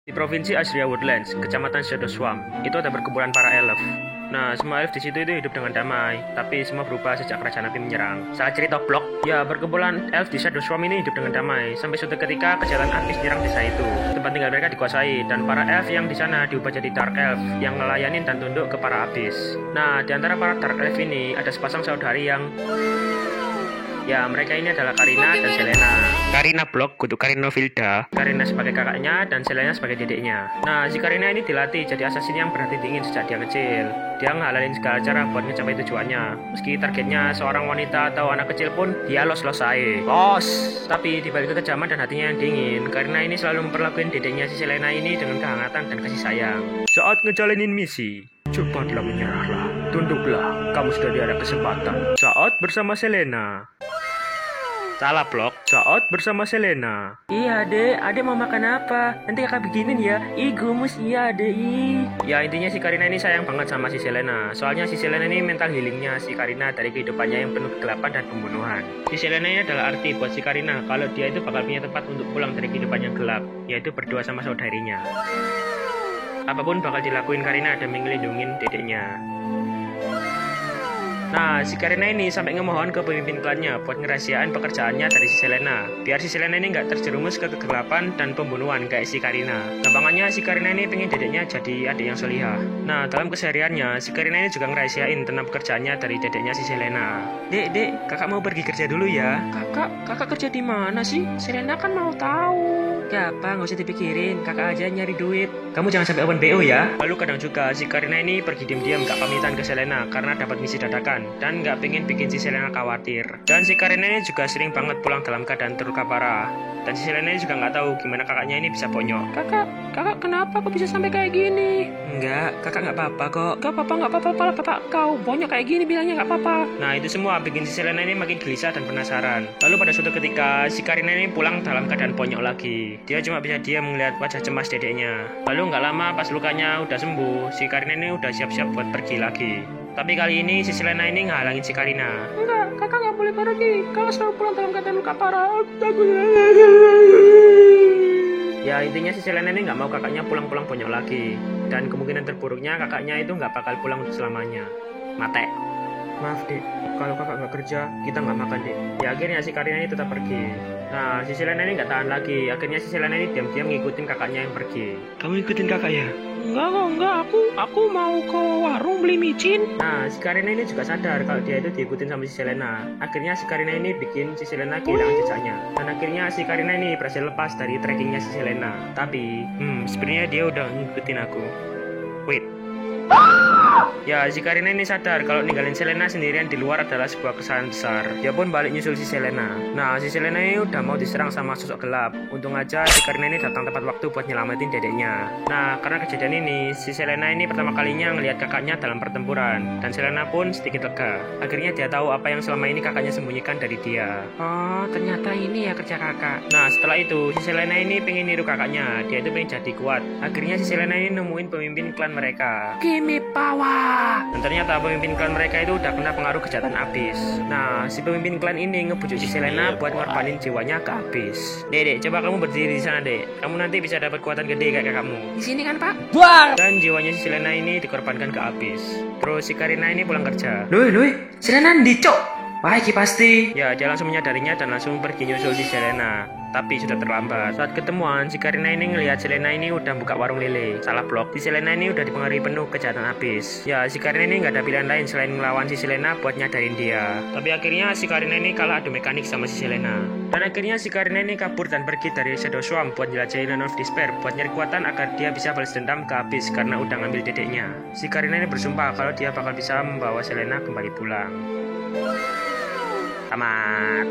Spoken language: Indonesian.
Di Provinsi Azria Woodlands, Kecamatan Shadow Swamp, itu ada perkumpulan para elf. Nah, semua elf di situ itu hidup dengan damai, tapi semua berubah sejak kerajaan api menyerang. Salah cerita blok, ya perkumpulan elf di Shadow Swamp ini hidup dengan damai sampai suatu ketika kejahatan api menyerang desa itu. Tempat tinggal mereka dikuasai dan para elf yang di sana diubah jadi dark elf yang ngelayanin dan tunduk ke para abis. Nah, di antara para dark elf ini ada sepasang saudari yang mereka ini adalah Karina dan Selena. Karina blok kudu Karina Vilda. Karina sebagai kakaknya dan Selena sebagai dedeknya. Nah, si Karina ini dilatih jadi assassin yang berhati dingin sejak dia kecil. Dia ngalalin segala cara buat mencapai tujuannya. Meski targetnya seorang wanita atau anak kecil pun, dia los-los aja. Los! Tapi dibalik kekejaman dan hatinya yang dingin, Karina ini selalu memperlakukan dedeknya si Selena ini dengan kehangatan dan kasih sayang. Saat ngejalanin misi, cepatlah menyerahlah. Tunduklah, kamu sudah ada kesempatan. Saat bersama Selena. Salah blok, saat bersama Selena. Iya adek mau makan apa? Nanti kakak bikinin ya. Ih gumus iya adek. Ya intinya si Karina ini sayang banget sama si Selena. Soalnya si Selena ini mental healingnya si Karina dari kehidupannya yang penuh kegelapan dan pembunuhan. Si Selena ini adalah arti buat si Karina kalau dia itu bakal punya tempat untuk pulang dari kehidupan yang gelap, yaitu berdua sama saudarinya. Apapun bakal dilakuin Karina demi ngelindungin dedeknya. Nah, si Karina ini sampai ngemohon ke pemimpin klannya buat ngerahasiain pekerjaannya dari si Selena, biar si Selena ini nggak terjerumus ke kegelapan dan pembunuhan kayak si Karina. Gampangannya si Karina ini pengen dedeknya jadi adik yang solihah. Nah, dalam kesehariannya, si Karina ini juga ngerahasiain tentang pekerjaannya dari dedeknya si Selena. Dek, kakak mau pergi kerja dulu ya. Kakak kerja di mana sih? Selena kan mau tahu. Gak apa, nggak usah dipikirin, kakak aja nyari duit. Kamu jangan sampai open BO ya. Lalu kadang juga si Karina ini pergi diam-diam gak pamitan ke Selena karena dapat misi dadakan dan gak pengen bikin si Selena khawatir. Dan si Karina ini juga sering banget pulang dalam keadaan terluka parah. Dan si Selena ini juga gak tahu gimana kakaknya ini bisa bonyok. Kakak kenapa kok bisa sampai kayak gini? Enggak, kakak gak apa-apa kok. Gak apa-apa, bapak kau bonyok kayak gini bilangnya gak apa-apa. Nah itu semua bikin si Selena ini makin gelisah dan penasaran. Lalu pada suatu ketika si Karina ini pulang dalam keadaan bonyok lagi. Dia cuma bisa diam melihat wajah cemas dedeknya. Lalu nggak lama pas lukanya udah sembuh, si Karina ini udah siap-siap buat pergi lagi. Tapi kali ini si Selena ini ngehalangin si Karina. Enggak, kakak nggak boleh pergi. Kalau selalu pulang dalam keadaan luka parah, ya intinya si Selena ini nggak mau kakaknya pulang-pulang bonyok lagi. Dan kemungkinan terburuknya kakaknya itu nggak bakal pulang untuk selamanya. Mate. Maaf dek, kalau kakak nggak kerja, kita nggak makan dek. Ya akhirnya si Karina ini tetap pergi. Nah, si Selena ini nggak tahan lagi. Akhirnya si Selena ini diam-diam ngikutin kakaknya yang pergi. Kamu ikutin kakak ya? Enggak, aku mau ke warung beli micin. Nah, si Karina ini juga sadar kalau dia itu diikutin sama si Selena. Akhirnya si Karina ini bikin si Selena kehilangan jejaknya. Dan akhirnya si Karina ini berhasil lepas dari trackingnya si Selena. Tapi, sebenarnya dia udah ngikutin aku. Wait. Ya, si Karina ini sadar kalau ninggalin Selena sendirian di luar adalah sebuah kesalahan besar. Dia pun balik nyusul si Selena. Nah, si Selena ini udah mau diserang sama sosok gelap. Untung aja si Karina ini datang tepat waktu buat nyelamatin dedeknya. Nah, karena kejadian ini, si Selena ini pertama kalinya ngelihat kakaknya dalam pertempuran. Dan Selena pun sedikit lega. Akhirnya dia tahu apa yang selama ini kakaknya sembunyikan dari dia. Oh, ternyata ini ya kerja kakak. Nah, setelah itu, si Selena ini pengen niru kakaknya. Dia itu pengen jadi kuat. Akhirnya si Selena ini nemuin pemimpin klan mereka. Gimme power. Dan ternyata pemimpin klan mereka itu udah kena pengaruh kejahatan Abyss. Nah, si pemimpin klan ini ngebujuk si Selena buat ngorbanin jiwanya ke Abyss. Dek, coba kamu berdiri di sana, Dek. Kamu nanti bisa dapat kekuatan gede kayak kamu. Di sini kan, Pak? Buar! Dan jiwanya si Selena ini dikorbankan ke Abyss. Terus si Karina ini pulang kerja. Loh, Selena ndicok. Wah, iki pasti. Ya, dia langsung menyadarinya dan langsung pergi nyusul si Selena. Tapi sudah terlambat. Saat ketemuan, si Karina ini ngelihat Selena ini udah buka warung lele. Salah blok. Si Selena ini udah dipengaruhi penuh kejahatan Abyss. Ya, si Karina ini nggak ada pilihan lain selain ngelawan si Selena buat nyadarin dia. Tapi akhirnya si Karina ini kalah adu mekanik sama si Selena. Dan akhirnya si Karina ini kabur dan pergi dari Shadow Swamp buat jelajahin Land of Despair buat nyari kekuatan agar dia bisa balas dendam ke Abyss karena udah ngambil dedeknya. Si Karina ini bersumpah kalau dia bakal bisa membawa Selena kembali pulang. Tamat.